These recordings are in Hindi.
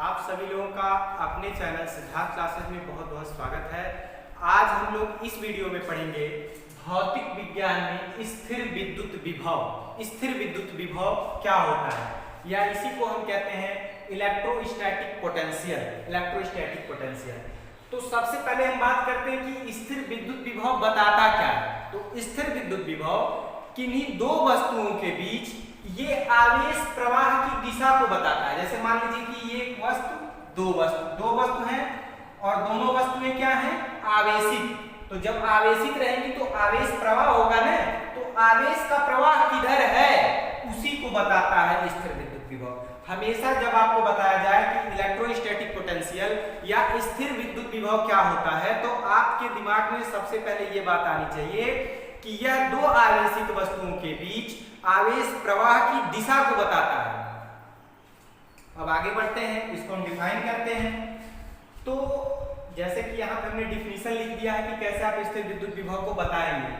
आप सभी लोगों का अपने चैनल सिद्धार्थ क्लासेस में बहुत बहुत स्वागत है। आज हम लोग इस वीडियो में पढ़ेंगे भौतिक विज्ञान में स्थिर विद्युत विभव। स्थिर विद्युत विभव क्या होता है या इसी को हम कहते हैं इलेक्ट्रोस्टैटिक पोटेंशियल। Electrostatic potential. तो सबसे पहले हम बात करते हैं कि स्थिर विद्युत विभव बताता क्या है। तो स्थिर विद्युत विभव किन्हीं दो वस्तुओं के बीच ये आवेश प्रवाह की दिशा को बताता है। जैसे मान लीजिए कि ये दो वस्तु हैं और दोनों वस्तुएं क्या हैं, आवेशित। तो जब आवेशित रहेंगी तो आवेश प्रवाह होगा ना, तो आवेश का प्रवाह किधर है उसी को बताता है स्थिर विद्युत विभव। हमेशा जब आपको बताया जाए कि इलेक्ट्रोस्टैटिक पोटेंशियल या स्थिर विद्युत विभव क्या होता है, तो आपके दिमाग में सबसे पहले ये बात आनी चाहिए कि यह दो आवेशित वस्तुओं के बीच आवेश प्रवाह की दिशा को बताता है। अब आगे बढ़ते हैं, इसको हम डिफाइन करते हैं। तो जैसे कि यहाँ पे हमने डिफिनीशन लिख दिया है कि कैसे आप स्थिर विद्युत विभव को बताएंगे।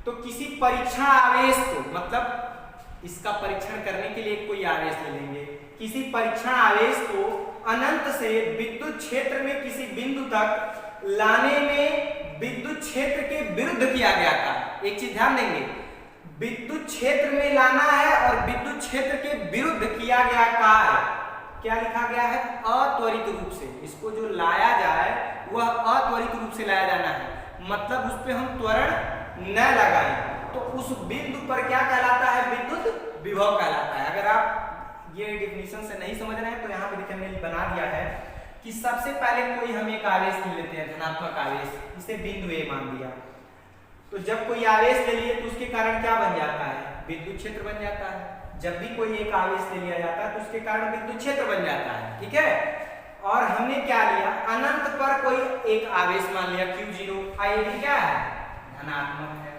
तो किसी परीक्षण आवेश को, मतलब इसका परीक्षण करने के लिए कोई आवेश ले लेंगे, किसी परीक्षण आवेश को अनंत से विद्युत क्षेत्र में किसी बिंदु तक लाने में विद्युत क्षेत्र के विरुद्ध किया गया था। एक चीज ध्यान देंगे, विद्युत क्षेत्र में लाना है और विद्युत क्षेत्र के विरुद्ध किया गया कार्य क्या लिखा गया है, अत्वरित रूप से। इसको जो लाया जाए वह अत्वरित रूप से लाया जाना है, मतलब उस पर हम त्वरण न लगाएं। तो उस बिंदु पर क्या कहलाता है, विद्युत विभव कहलाता है। अगर आप ये डिफिनीशन से नहीं समझ रहे हैं तो यहाँ पे देखिए मैंने बना दिया है कि सबसे पहले कोई हम एक आवेश ले लेते हैं, धनात्मक आवेश, इसे बिंदु ए मान दिया। तो जब कोई आवेश ले लिए तो उसके कारण क्या बन जाता है, विद्युत क्षेत्र बन जाता है। जब भी कोई एक आवेश ले लिया जाता है तो उसके कारण विद्युत क्षेत्र बन जाता है, ठीक है। और हमने क्या लिया, अनंत पर कोई एक आवेश मान लिया Q0, ये भी क्या है, धनात्मक है।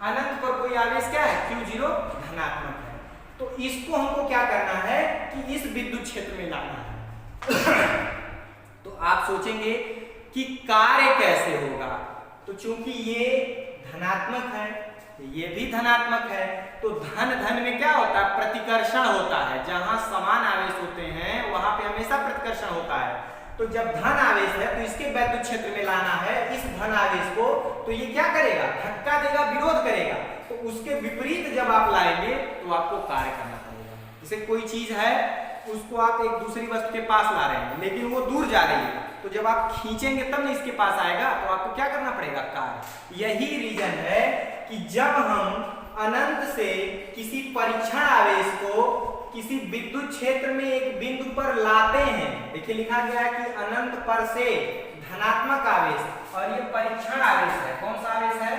अनंत पर कोई आवेश क्या है, Q0 धनात्मक है। तो इसको हमको क्या करना है कि इस विद्युत क्षेत्र में लाना है। तो आप सोचेंगे कि कार्य कैसे होगा। तो चूंकि ये धनात्मक है, ये भी धनात्मक है, तो धन धन में क्या होता है, प्रतिकर्षण होता है। जहां समान आवेश होते हैं वहां पे हमेशा प्रतिकर्षण होता है। तो जब धन आवेश है तो इसके विद्युत क्षेत्र में लाना है इस धन आवेश को, तो ये क्या करेगा, धक्का देगा, विरोध करेगा। तो उसके विपरीत जब आप लाएंगे तो आपको कार्य करना पड़ेगा। जैसे कोई चीज है उसको आप एक दूसरी वस्तु के पास ला रहे हैं लेकिन वो दूर जा रही है, तो जब आप खींचेंगे तब नहीं इसके पास आएगा, तो आपको क्या करना पड़ेगा, कार्य। यही रीजन है कि जब हम अनंत से किसी परीक्षण आवेश को किसी विद्युत क्षेत्र में एक बिंदु पर लाते हैं, देखिए लिखा गया है कि अनंत पर से धनात्मक आवेश, और ये परीक्षण आवेश है। कौन सा आवेश है,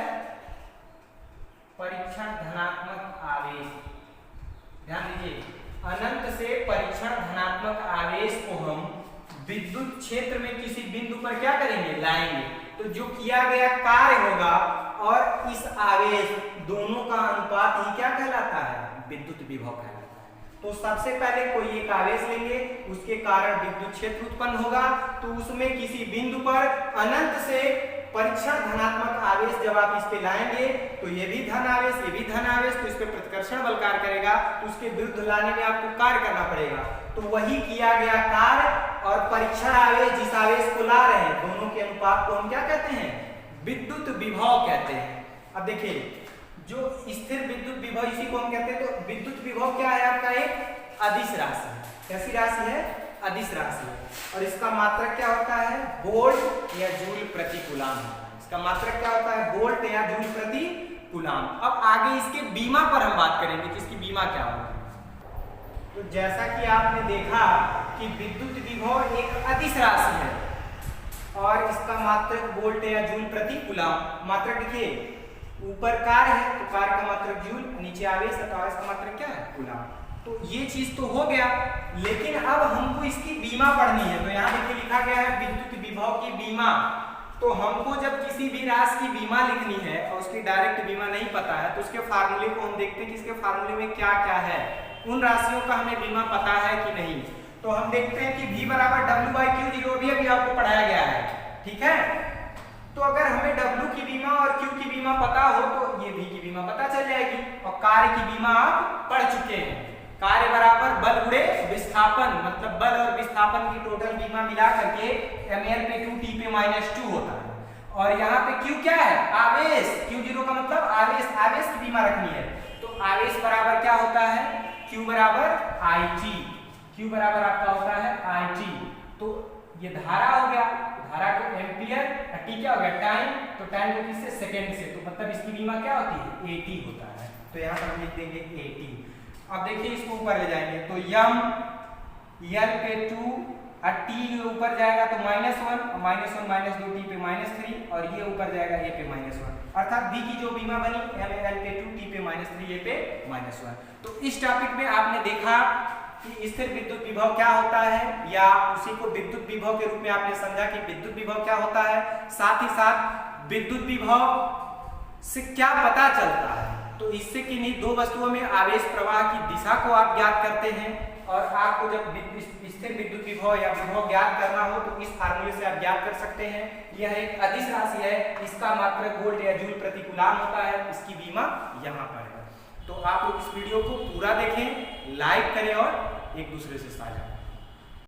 परीक्षण धनात्मक आवेश। ध्यान दीजिए, अनंत से परीक्षण धनात्मक आवेश को हम विद्युत क्षेत्र में किसी बिंदु पर क्या करेंगे, लाएंगे। तो जो किया गया कार्य होगा और इस आवेश दोनों का अनुपात ही क्या कहलाता है, विद्युत विभव कहलाता है। तो सबसे पहले कोई एक आवेश लेंगे, उसके कारण विद्युत क्षेत्र उत्पन्न होगा। तो उसमें किसी बिंदु पर अनंत से परीक्षण धनात्मक आवेश जब आप इस पे लाएंगे तो ये भी धन आवेश, ये भी धन आवेश, तो इस पे प्रतिकर्षण बल कार्य करेगा। तो उसके विरुद्ध लाने में आपको कार्य करना पड़ेगा। तो वही किया गया कार्य और परीक्षण आवेश जिस आवेश को ला रहे हैं, दोनों के अनुपात को हम क्या कहते हैं, विद्युत विभव कहते हैं। अब देखिए, जो स्थिर विद्युत विभव इसी को हम कहते हैं। तो विद्युत विभव क्या है, आपका एक अदिश राशि है। कैसी राशि है, अदिश राशि है। और इसका मात्रक क्या होता है, वोल्ट या जूल प्रति कूलाम। इसका मात्रक क्या होता है, वोल्ट या जूल प्रति कूलाम। अब आगे इसके बीमा पर हम बात करेंगे कि इसकी बीमा क्या होगी। तो जैसा कि आपने देखा कि विद्युत विभव एक अदिश राशि है और इसका मात्रक वोल्ट या जूल प्रति कूलाम। मात्रक देखिए, ऊपर कार्य है तो कार्य का मात्रक जूल, नीचे आवेश है तो आवेश का मात्रक क्या है, कूलाम। तो ये चीज तो हो गया, लेकिन अब हमको इसकी बीमा पढ़नी है। तो यहाँ देखिए लिखा गया है विद्युत विभव की बीमा। तो हमको जब किसी भी राशि की बीमा लिखनी है और उसकी डायरेक्ट बीमा नहीं पता है तो उसके फार्मूले को हम देखते हैं कि इसके फार्मूले में क्या क्या है, उन राशियों का हमें बीमा पता है कि नहीं। तो हम देखते हैं कि V बराबर W/Q0 भी अभी आपको पढ़ाया गया है, ठीक है। तो अगर हमें W की बीमा और Q की बीमा पता हो तो ये V की बीमा पता चल जाएगी और कार्य की बीमा आप पढ़ चुके हैं। कार्य बराबर बल गुणे विस्थापन, मतलब बल और विस्थापन की टोटल बीमा मिला करके ml पे 2t पे -2 होता है। और यहाँ पे q क्या है? आवेश। q0 का मतलब आवेश, आवेश की बीमा रखनी है। तो आवेश बराबर क्या होता है? q बराबर it, q बराबर आपका होता है it। तो ये धारा हो गया, धारा को एम्पियर, t क्या हो गया? टाइम, तो टाइम को किससे? सेकंड से, तो मतलब इसकी बीमा क्या होती है? at होता है। तो यहाँ पर हम लिख देंगे at। अब देखिए इसको ऊपर ले जाएंगे तो m l पे 2 और t ऊपर जाएगा तो -1 और -1 -2 t पे -3 और ये ऊपर जाएगा a पे -1, अर्थात v की जो बीमा बनी m l पे 2 t पे -3 a पे -1। तो इस टॉपिक में आपने देखा कि स्थिर विद्युत विभव क्या होता है, या उसी को विद्युत विभव के रूप में आपने समझा कि विद्युत विभव क्या होता है, साथ ही साथ विद्युत विभव से क्या पता चलता है। तो इससे किन्हीं दो वस्तुओं में आवेश प्रवाह की दिशा को आप ज्ञात करते हैं, और आपको जब स्थिर विद्युत विभव या विभव ज्ञात करना हो तो इस फार्मूले से आप ज्ञात कर सकते हैं। यह एक अदिश राशि है, इसका मात्रक वोल्ट या जूल प्रति कूलम होता है, इसकी बीमा यहाँ पर है। तो आप लोग इस वीडियो को पूरा देखें, लाइक करें और एक दूसरे से साझा करें।